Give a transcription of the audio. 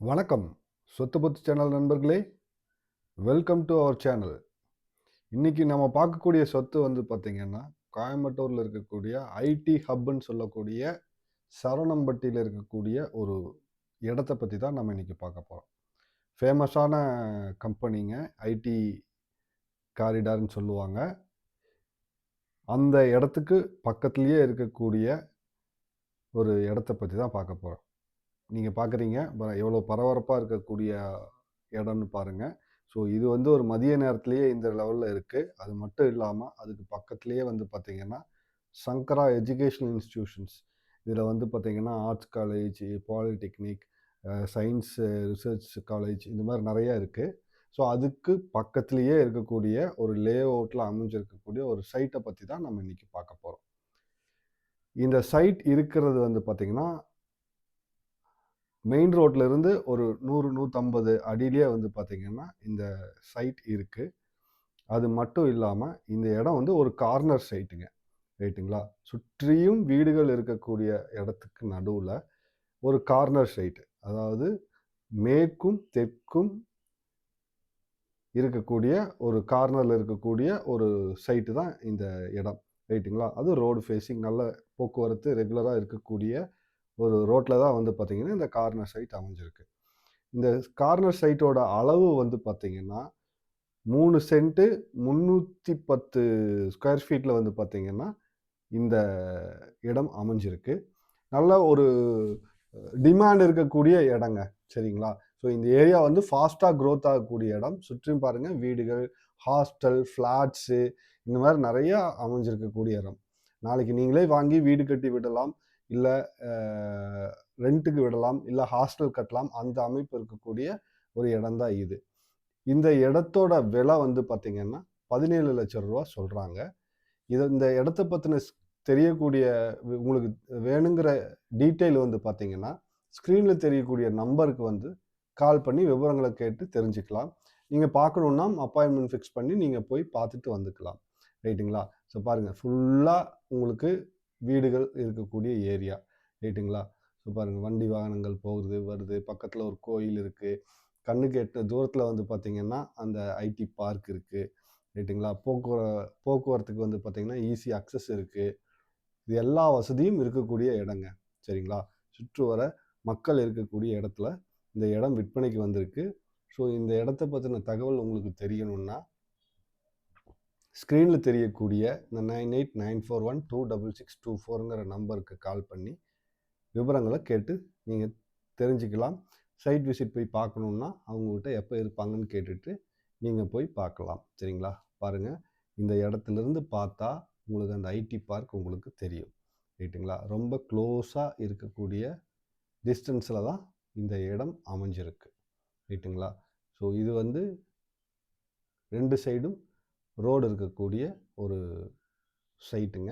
வணக்கம். சொத்து பத்து சேனல் நண்பர்களே, வெல்கம் டு அவர் சேனல். இன்னைக்கு நம்ம பார்க்கக்கூடிய சொத்து வந்து பார்த்தீங்கன்னா, கோயம்புத்தூர்ல இருக்கக்கூடிய ஐடி ஹப்ன்னு சொல்லக்கூடிய சரவணம்பட்டியில இருக்கக்கூடிய ஒரு இடத்த பத்தி தான் நம்ம இன்னைக்கு பார்க்க போறோம். ஃபேமஸான கம்பெனிங்க. ஐடி காரிடார்ன்னு சொல்லுவாங்க. அந்த இடத்துக்கு பக்கத்திலேயே இருக்கக்கூடிய ஒரு இடத்த பத்தி தான் பார்க்க போறோம். நீங்க பார்க்குறீங்க, எவ்வளோ பரபரப்பா இருக்கக்கூடிய இடம்னு பாருங்க. ஸோ இது வந்து ஒரு மதிய நேரத்திலேயே இந்த லெவல்ல இருக்கு. அது மட்டும் இல்லாம, அதுக்கு பக்கத்திலேயே வந்து பார்த்தீங்கன்னா, சங்கரா எஜுகேஷனல் இன்ஸ்டிடியூஷன்ஸ். இதில வந்து பார்த்தீங்கன்னா, arts college, polytechnic, science research college இந்த மாரி நெறைய இருக்கு. ஸோ அதுக்கு பக்கத்திலேயே இருக்கக்கூடிய ஒரு லே அவுட்ல அமைஞ்சிருக்கக்கூடிய ஒரு சைட்ட பத்தி தான் நம்ம இன்னைக்கு பார்க்க போறோம். இந்த சைட் இருக்கிறது வந்து பார்த்தீங்கன்னா, மெயின் ரோட்ல இருந்து ஒரு 100, 150 அடியிலேயே வந்து பார்த்தீங்கன்னா, இந்த சைட் இருக்கு. அது மட்டும் இல்லாம, இந்த இடம் வந்து ஒரு கார்னர் சைட்டுங்க. ரைட்டுங்களா? சுற்றியும் வீடுகள் இருக்கக்கூடிய இடத்துக்கு நடுவுல ஒரு கார்னர் சைட். அதாவது மேற்கும், தெற்கும் இருக்கக்கூடிய ஒரு கார்னர்ல இருக்கக்கூடிய ஒரு சைட்டு தான் இந்த இடம். ரைட்டுங்களா? அதுவும் ரோடு ஃபேசிங் நல்ல போக்குவரத்து ரெகுலரா இருக்கக்கூடிய ஒரு ரோட்ல தான் வந்து பார்த்தீங்கன்னா, இந்த கார்னர் சைட் அமைஞ்சிருக்கு. இந்த கார்னர் சைட்டோட அளவு வந்து பார்த்தீங்கன்னா, 3 சென்ட்டு 310 ஸ்கொயர் ஃபீட்ல வந்து பார்த்தீங்கன்னா, இந்த இடம் அமைஞ்சிருக்கு. நல்ல ஒரு டிமாண்ட் இருக்கக்கூடிய இடங்க. சரிங்களா? ஸோ இந்த ஏரியா வந்து ஃபாஸ்ட்டா குரோத் ஆகக்கூடிய இடம். சுற்றியும் பாருங்க வீடுகள், ஹாஸ்டல், ஃப்ளாட்ஸு இந்த மாரி நெறையா அமைஞ்சிருக்கக்கூடிய இடம். நாளைக்கு நீங்களே வாங்கி வீடு கட்டி விடலாம். இல்ல அ ரென்ட்டுக்கு விடலாம். இல்ல ஹாஸ்டல் கட்டலாம். அந்த அமைப்பு இருக்கக்கூடிய ஒரு இடம் தான் இது. இந்த இடத்தோட விலை வந்து பார்த்தீங்கன்னா, ரூ. 17,00,000 சொல்றாங்க. இந்த இடத்த பத்தின தெரியக்கூடிய உங்களுக்கு வேணுங்கிற டீட்டெயில் வந்து பார்த்தீங்கன்னா, ஸ்க்ரீன்ல தெரியக்கூடிய நம்பருக்கு வந்து கால் பண்ணி விவரங்கள கேட்டு தெரிஞ்சுக்கலாம். நீங்க பார்க்கணும்னா அப்பாயின்ட்மென்ட் ஃபிக்ஸ் பண்ணி நீங்க போய் பார்த்துட்டு வந்துக்கலாம். ரைட்டுங்களா? ஸோ பாருங்க ஃபுல்லா உங்களுக்கு வீடுகள் இருக்கக்கூடிய ஏரியா. ரைட்டுங்களா? ஸோ பாருங்க வண்டி வாகனங்கள் போகுது, வருது. பக்கத்துல ஒரு கோயில் இருக்கு. கண்ணுக்கு எட்டுன தூரத்துல வந்து பார்த்தீங்கன்னா, அந்த ஐடி பார்க் இருக்கு. ரைட்டுங்களா? போக்குவரத்துக்கு வந்து பார்த்தீங்கன்னா, ஈஸி அக்சஸ் இருக்கு. இது எல்லா வசதியும் இருக்கக்கூடிய இடங்க. சரிங்களா? சுற்றுவர மக்கள் இருக்கக்கூடிய இடத்துல இந்த இடம் விற்பனைக்கு வந்திருக்கு. ஸோ இந்த இடத்த பத்தின தகவல் உங்களுக்கு தெரியணும்னா, ஸ்க்ரீன்ல தெரியக்கூடிய இந்த 9894126624ங்கிற நம்பருக்கு கால் பண்ணி விவரங்கள கேட்டு நீங்க தெரிஞ்சுக்கலாம். சைட் விசிட் போய் பார்க்கணும்னா, அவங்ககிட்ட எப்ப இருப்பாங்கன்னு கேட்டுட்டு நீங்க போய் பார்க்கலாம். சரிங்களா? பாருங்க, இந்த இடத்துலருந்து பார்த்தா உங்களுக்கு அந்த ஐடி பார்க் உங்களுக்கு தெரியும். ரைட்டுங்களா? ரொம்ப க்ளோஸா இருக்கக்கூடிய டிஸ்டன்ஸ்ல தான் இந்த இடம் அமைஞ்சிருக்கு. ரைட்டுங்களா? ஸோ இது வந்து 2 சைடும் ரோடு இருக்கக்கூடிய ஒரு சைட்டுங்க.